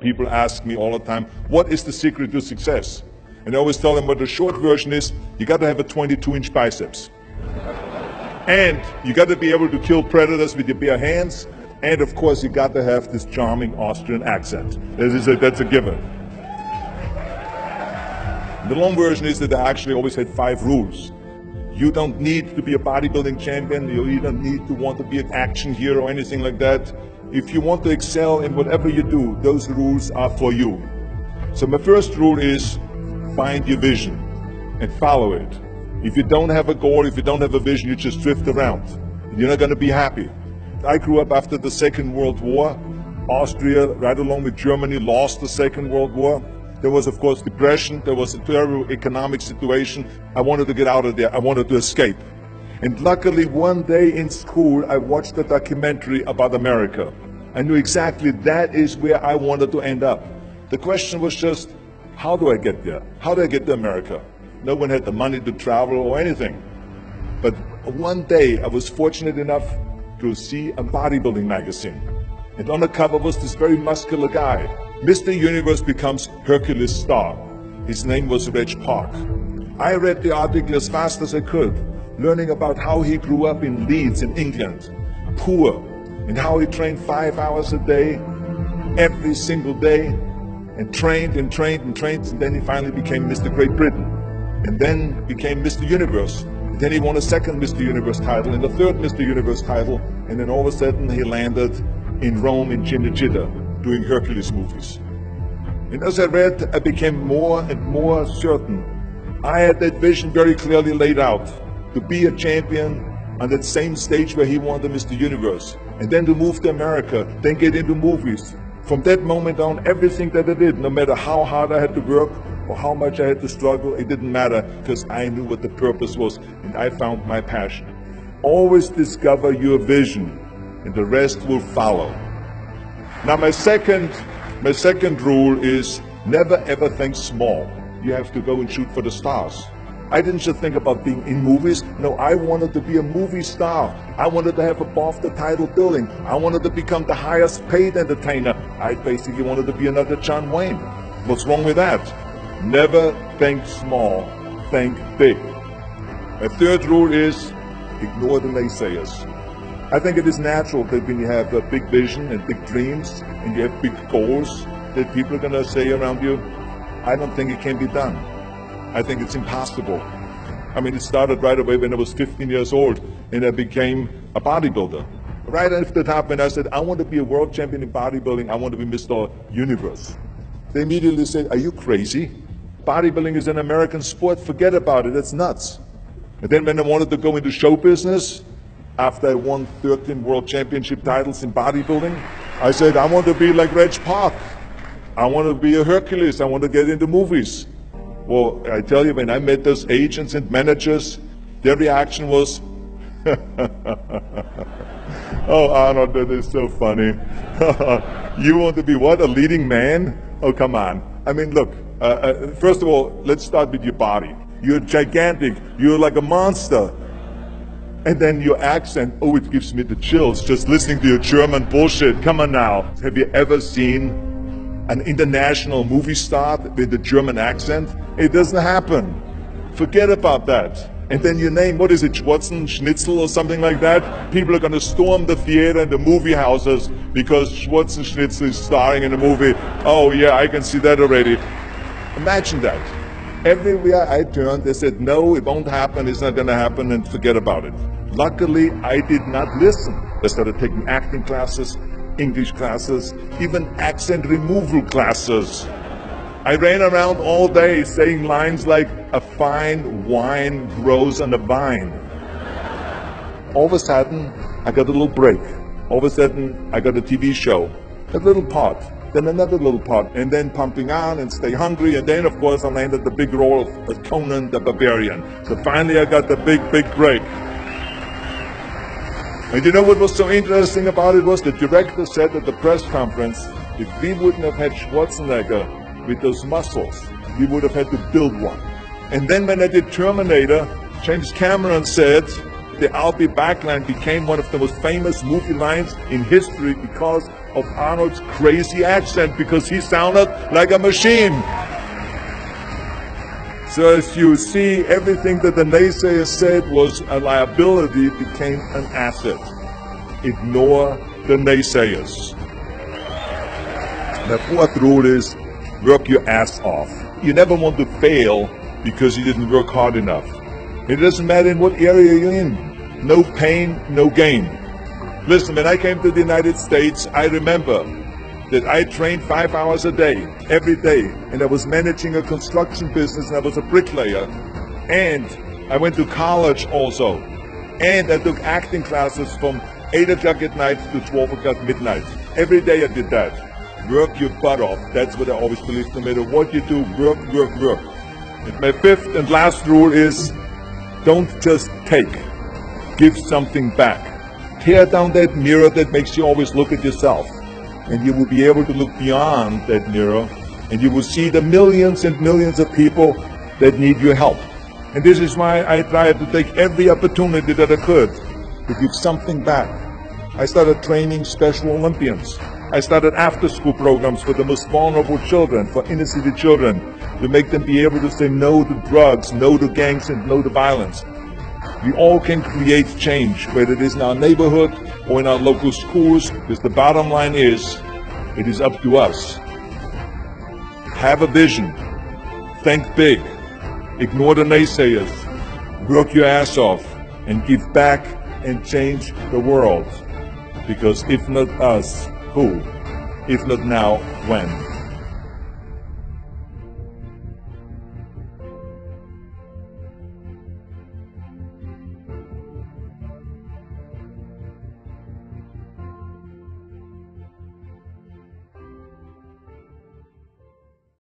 People ask me all the time, what is the secret to success? And I always tell them, but the short version is, you got to have a 22-inch biceps. And you got to be able to kill predators with your bare hands. And of course, you got to have this charming Austrian accent. That's a given. The long version is that I actually always had 5 rules. You don't need to be a bodybuilding champion. You don't need to want to be an action hero or anything like that. If you want to excel in whatever you do, those rules are for you. So my first rule is find your vision and follow it. If you don't have a goal, if you don't have a vision, you just drift around. You're not going to be happy. I grew up after the Second World War. Austria, right along with Germany, lost the Second World War. There was, of course, depression. There was a terrible economic situation. I wanted to get out of there. I wanted to escape. And luckily, one day in school, I watched a documentary about America. I knew exactly that is where I wanted to end up. The question was just, how do I get there? How do I get to America? No one had the money to travel or anything. But one day, I was fortunate enough to see a bodybuilding magazine. And on the cover was this very muscular guy. Mr. Universe becomes Hercules star. His name was Reg Park. I read the article as fast as I could, learning about how he grew up in Leeds in England, poor, and how he trained 5 hours a day, every single day, and trained and trained and trained, and then he finally became Mr. Great Britain, and then became Mr. Universe. And then he won a second Mr. Universe title and a third Mr. Universe title, and then all of a sudden he landed in Rome in Cinecittà, doing Hercules movies. And as I read, I became more and more certain. I had that vision very clearly laid out, to be a champion on that same stage where he won the Mr. Universe, and then to move to America, then get into movies. From that moment on, everything that I did, no matter how hard I had to work or how much I had to struggle, it didn't matter, because I knew what the purpose was, and I found my passion. Always discover your vision, and the rest will follow. Now my second rule is never ever think small. You have to go and shoot for the stars. I didn't just think about being in movies. No, I wanted to be a movie star. I wanted to have above the title billing. I wanted to become the highest paid entertainer. I basically wanted to be another John Wayne. What's wrong with that? Never think small, think big. My third rule is ignore the naysayers. I think it is natural that when you have a big vision and big dreams and you have big goals, that people are going to say around you, I don't think it can be done. I think it's impossible. I mean, it started right away when I was 15 years old and I became a bodybuilder. Right after the top when I said, I want to be a world champion in bodybuilding, I want to be Mr. Universe. They immediately said, are you crazy? Bodybuilding is an American sport, forget about it, it's nuts. And then when I wanted to go into show business, after I won 13 world championship titles in bodybuilding, I said, I want to be like Reg Park. I want to be a Hercules. I want to get into movies. Well, I tell you, when I met those agents and managers, their reaction was, oh, Arnold, that is so funny. You want to be what, a leading man? Oh, come on. I mean, look, first of all, let's start with your body. You're gigantic. You're like a monster. And then your accent, oh, it gives me the chills just listening to your German bullshit. Come on now. Have you ever seen an international movie star with a German accent? It doesn't happen. Forget about that. And then your name, what is it, Schwarzen, Schnitzel or something like that? People are going to storm the theater and the movie houses because Schwarzen Schnitzel is starring in a movie. Oh yeah, I can see that already. Imagine that. Everywhere I turned, they said, no, it won't happen, it's not going to happen, and forget about it. Luckily, I did not listen. I started taking acting classes, English classes, even accent removal classes. I ran around all day saying lines like, a fine wine grows on a vine. All of a sudden, I got a little break. All of a sudden, I got a TV show, a little part. Then another little part, and then Pumping On and Stay Hungry, and then of course I landed the big role of Conan the Barbarian. So finally I got the big break. And you know what was so interesting about it was the director said at the press conference, if we wouldn't have had Schwarzenegger with those muscles, we would have had to build one. And then when I did Terminator, James Cameron said, the I'll be back line became one of the most famous movie lines in history because of Arnold's crazy accent, because he sounded like a machine. So as you see, everything that the naysayers said was a liability became an asset. Ignore the naysayers. The fourth rule is work your ass off. You never want to fail because you didn't work hard enough. It doesn't matter in what area you're in. No pain, no gain. Listen, when I came to the United States, I remember that I trained 5 hours a day, every day, and I was managing a construction business, and I was a bricklayer, and I went to college also, and I took acting classes from 8 o'clock at night to 12 o'clock midnight. Every day I did that. Work your butt off. That's what I always believe. No matter what you do, work, work, work. And my fifth and last rule is, don't just take. Give something back. Tear down that mirror that makes you always look at yourself. And you will be able to look beyond that mirror, and you will see the millions and millions of people that need your help. And this is why I tried to take every opportunity that I could to give something back. I started training Special Olympians. I started after-school programs for the most vulnerable children, for inner-city children, to make them be able to say no to drugs, no to gangs, and no to violence. We all can create change, whether it is in our neighborhood or in our local schools, because the bottom line is, it is up to us. Have a vision. Think big. Ignore the naysayers. Work your ass off and give back and change the world. Because if not us, who? If not now, when?